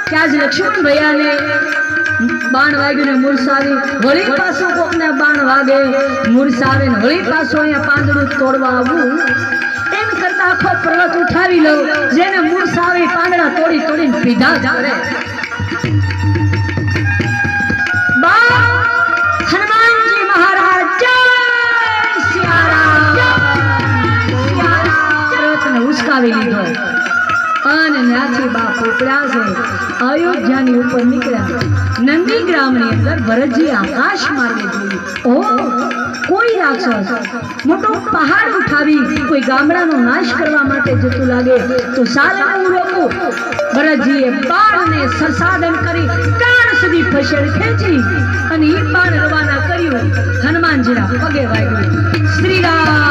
કે આજ લક્ષ્મણ ભૈયાને બાણ વાગ્યું ને મૂર્છાવી વળી પાછો કોકને બાણ વાગે મૂર્છાવે ને વળી પાછો અહીંયા પાંદડું તોડવા આવવું એમ કરતા આખો પર્વત ઉઠાવી લો જેને મૂર્છાવી પાંદડા તોડી તોડીને પીધા જાવે હનુમાનજી મહારાજ જય સિયારામ પર્વતને ઉસકાવી લીધો અને ત્યાંથી બાપ ઉપડ્યા છે અયોધ્યાની ઉપર નીકળ્યા નંદી ગ્રામની અંદર ભરતજી આકાશ માર્ગે જોયું કોઈ રાક્ષસ મોટો પહાડ ઉઠાવી કોઈ ગામડાનો નાશ કરવા માટે જતું લાગે તો સાલે હું રોકું ભરતજીએ બાણને સંસાધન કરી પ્રાણ સુધી ફસેડ ખેંચી અને એ બાણ રવાના કર્યું હનુમાનજીના પગે વાગ્યું શ્રી રામ